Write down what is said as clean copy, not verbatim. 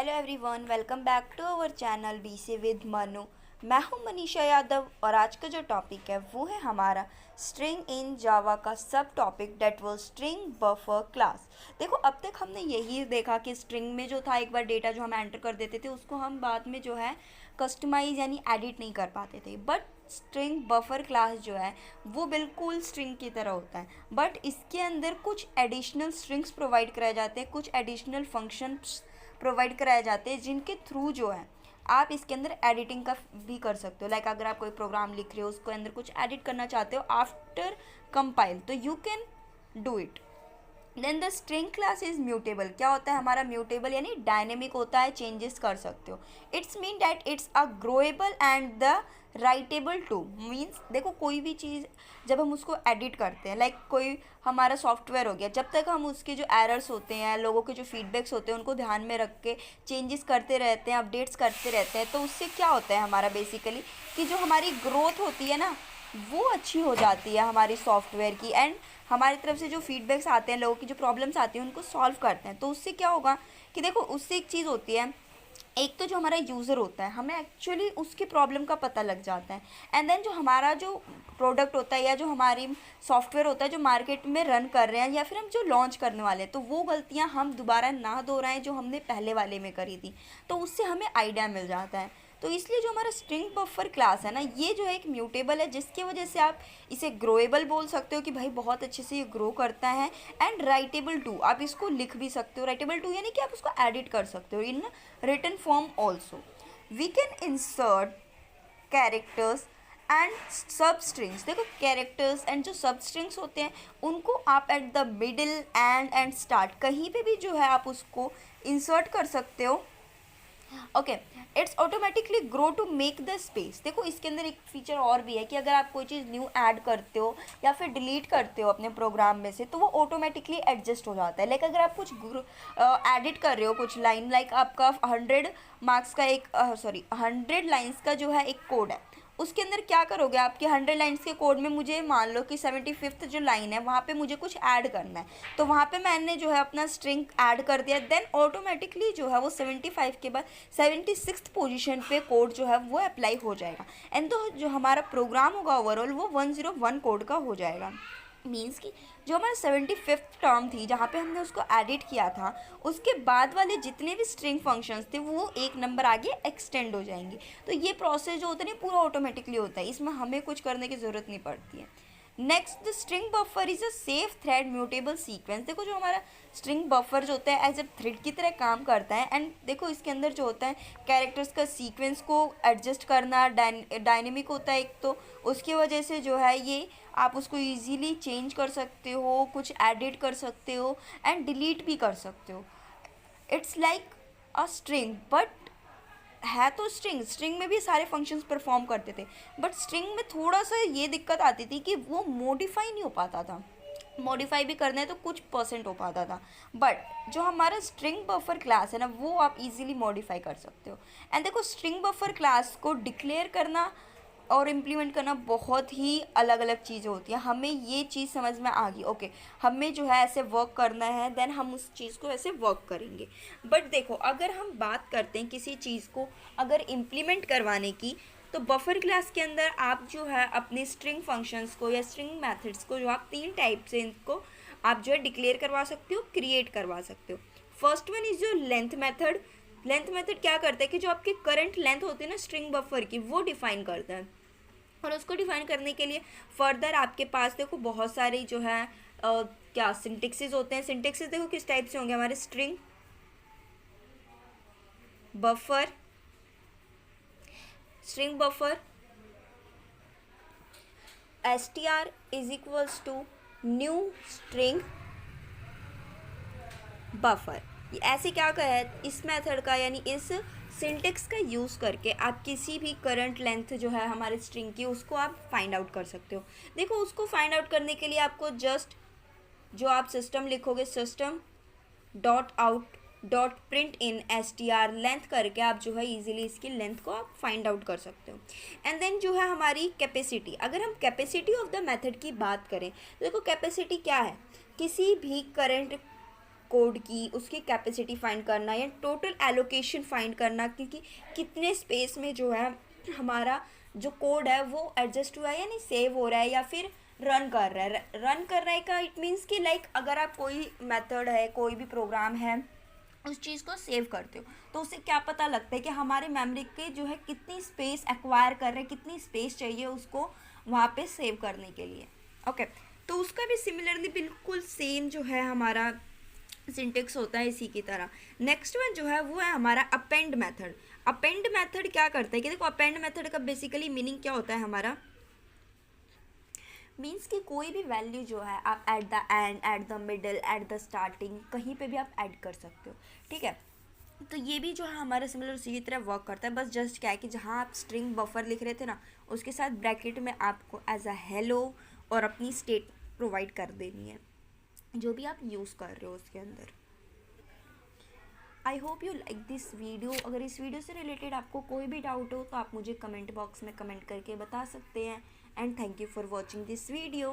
Hello everyone, welcome back to our channel बी से with Manu. मैं हूं मनीषा यादव और आज का जो टॉपिक है वो है हमारा स्ट्रिंग इन जावा का सब topic date was string buffer class. देखो, अब तक हमने यही देखा कि स्ट्रिंग में जो था एक बार डेटा जो हम एंटर कर देते थे उसको हम बाद में जो है कस्टमाइज यानी एडिट नहीं कर पाते थे। बट स्ट्रिंग बफर क्लास जो है वो बिल्कुल स्ट्रिंग की तरह होता है, बट इसके अंदर कुछ एडिशनल स्ट्रिंग्स प्रोवाइड कराए जाते हैं, कुछ एडिशनल फंक्शंस प्रोवाइड कराए जाते हैं जिनके थ्रू जो है आप इसके अंदर एडिटिंग का भी कर सकते हो। लाइक अगर आप कोई प्रोग्राम लिख रहे हो उसको अंदर कुछ एडिट करना चाहते हो आफ्टर कंपाइल, तो you can do it. Then the string class is mutable. क्या होता है हमारा म्यूटेबल यानी डायनेमिक होता है, चेंजेस कर सकते हो। It's mean that it's a growable and the writable too. Means देखो, कोई भी चीज़ जब हम उसको एडिट करते हैं, लाइक कोई हमारा सॉफ्टवेयर हो गया, जब तक हम उसके जो एरर्स होते हैं, लोगों के जो फीडबैक्स होते हैं उनको ध्यान में रख के चेंजेस करते रहते हैं, अपडेट्स करते रहते हैं, तो उससे क्या होता है हमारा बेसिकली कि जो हमारी ग्रोथ होती है ना वो अच्छी हो जाती है हमारी सॉफ्टवेयर की। एंड हमारी तरफ से जो फीडबैक्स आते हैं, लोगों की जो प्रॉब्लम्स आती हैं उनको सॉल्व करते हैं। तो उससे क्या होगा कि देखो, उससे एक चीज़ होती है, एक तो जो हमारा यूज़र होता है हमें एक्चुअली उसकी प्रॉब्लम का पता लग जाता है। एंड देन जो हमारा जो प्रोडक्ट होता है या जो हमारी सॉफ्टवेयर होता है जो मार्केट में रन कर रहे हैं या फिर हम जो लॉन्च करने वाले हैं, तो वो गलतियां हम दोबारा ना दोहराएं जो हमने पहले वाले में करी थी, तो उससे हमें आइडिया मिल जाता है। तो इसलिए जो हमारा स्ट्रिंग बफर क्लास है ना, ये जो है एक म्यूटेबल है, जिसकी वजह से आप इसे ग्रोएबल बोल सकते हो कि भाई बहुत अच्छे से ये ग्रो करता है। एंड राइटेबल टू, आप इसको लिख भी सकते हो। राइटेबल टू यानी कि आप उसको एडिट कर सकते हो in written form also. We can insert characters and substrings. देखो, कैरेक्टर्स एंड जो सब स्ट्रिंग्स होते हैं उनको आप at the middle and start कहीं पे भी जो है आप उसको इंसर्ट कर सकते हो। Okay, it's automatically grow to make the space. देखो, इसके अंदर एक फीचर और भी है कि अगर आप कोई चीज़ न्यू ऐड करते हो या फिर डिलीट करते हो अपने प्रोग्राम में से, तो वो ऑटोमेटिकली एडजस्ट हो जाता है। लाइक अगर आप कुछ एडिट कर रहे हो कुछ लाइन, लाइक आपका 100 मार्क्स का एक 100 लाइन्स का जो है एक कोड है, उसके अंदर क्या करोगे, आपके 100 लाइन्स के कोड में मुझे मान लो कि 75th जो लाइन है वहाँ पे मुझे कुछ ऐड करना है, तो वहाँ पे मैंने जो है अपना स्ट्रिंग ऐड कर दिया। देन ऑटोमेटिकली जो है वो 75 के बाद 76th पोजीशन पे कोड जो है वो अप्लाई हो जाएगा। एंड तो जो हमारा प्रोग्राम होगा ओवरऑल वो 101 कोड का हो जाएगा। मीन्स कि जो हमारा 75th टर्म थी जहाँ पे हमने उसको एडिट किया था, उसके बाद वाले जितने भी स्ट्रिंग फंक्शंस थे वो एक नंबर आगे एक्सटेंड हो जाएंगे। तो ये प्रोसेस जो होता है ना पूरा ऑटोमेटिकली होता है, इसमें हमें कुछ करने की ज़रूरत नहीं पड़ती है। Next, the string buffer is a safe thread mutable sequence. देखो, जो हमारा स्ट्रिंग बफर जो होता है एज अ थ्रेड की तरह काम करता है। एंड देखो, इसके अंदर जो होता है कैरेक्टर्स का सीक्वेंस को एडजस्ट करना डायनेमिक होता है एक, तो उसकी वजह से जो है ये आप उसको इजीली चेंज कर सकते हो, कुछ एडिट कर सकते हो एंड डिलीट भी कर सकते हो। It's like a string, but है तो स्ट्रिंग में भी सारे फंक्शंस परफॉर्म करते थे, बट स्ट्रिंग में थोड़ा सा ये दिक्कत आती थी कि वो मॉडिफाई नहीं हो पाता था। मॉडिफाई भी करना है तो कुछ परसेंट हो पाता था, बट जो हमारा स्ट्रिंग बफर क्लास है ना वो आप इजीली मॉडिफाई कर सकते हो। एंड देखो, स्ट्रिंग बफर क्लास को डिक्लेयर करना और इम्प्लीमेंट करना बहुत ही अलग अलग चीज़ें होती हैं। हमें ये चीज़ समझ में आ गई, ओके हमें जो है ऐसे वर्क करना है, देन हम उस चीज़ को ऐसे वर्क करेंगे। बट देखो, अगर हम बात करते हैं किसी चीज़ को अगर इम्प्लीमेंट करवाने की, तो बफर क्लास के अंदर आप जो है अपने स्ट्रिंग फंक्शंस को या स्ट्रिंग मेथड्स को जो आप 3 टाइप से इनको आप जो है डिक्लेयर करवा सकते हो, क्रिएट करवा सकते हो। First one is your length method. Length method क्या करता है कि जो आपकी करंट लेंथ होती है ना स्ट्रिंग बफर की, वो डिफाइन करता है। और उसको डिफाइन करने के लिए फर्दर आपके पास देखो बहुत सारे जो है क्या सिंटेक्सेस होते हैं। सिंटेक्सेस देखो किस टाइप से होंगे हमारे, string buffer, string buffer str is equals to new string buffer. ये ऐसे क्या कहा है इस मेथड का, यानी इस सिंटेक्स का यूज़ करके आप किसी भी करंट लेंथ जो है हमारे स्ट्रिंग की उसको आप फाइंड आउट कर सकते हो। देखो, उसको फाइंड आउट करने के लिए आपको जस्ट जो आप सिस्टम लिखोगे, system dot out dot print in str length करके आप जो है इजीली इसकी लेंथ को आप फाइंड आउट कर सकते हो। एंड देन जो है हमारी कैपेसिटी, अगर हम कैपेसिटी ऑफ द मेथड की बात करें, देखो कैपेसिटी क्या है, किसी भी करंट कोड की उसकी कैपेसिटी फाइंड करना या टोटल एलोकेशन फाइंड करना, क्योंकि कितने स्पेस में जो है हमारा जो कोड है वो एडजस्ट हुआ है या नहीं, सेव हो रहा है या फिर रन कर रहा है। रन कर रहा है का इट मीन्स कि लाइक अगर आप कोई मेथड है, कोई भी प्रोग्राम है, उस चीज़ को सेव करते हो तो उससे क्या पता लगता है कि हमारे मेमोरी के जो है कितनी स्पेस एक्वायर कर रहे हैं, कितनी स्पेस चाहिए उसको वहाँ पे सेव करने के लिए। ओके, तो उसका भी सिमिलरली बिल्कुल सेम जो है हमारा सिंटेक्स होता है इसी की तरह। नेक्स्ट वन जो है वो है हमारा अपेंड मेथड। अपेंड मेथड क्या करता है कि देखो, अपेंड मेथड का बेसिकली मीनिंग क्या होता है हमारा, मीन्स कि कोई भी वैल्यू जो है आप at the end, at the middle, at the starting कहीं पे भी आप ऐड कर सकते हो। ठीक है, तो ये भी जो है हमारा सिमिलर उसी की तरह वर्क करता है। बस जस्ट क्या है कि जहाँ आप स्ट्रिंग बफर लिख रहे थे ना, उसके साथ ब्रैकेट में आपको एज अ हेलो और अपनी स्टेट प्रोवाइड कर देनी है जो भी आप यूज़ कर रहे हो उसके अंदर। I hope you like this video. अगर इस वीडियो से रिलेटेड आपको कोई भी डाउट हो तो आप मुझे कमेंट बॉक्स में कमेंट करके बता सकते हैं। And thank you for watching this video.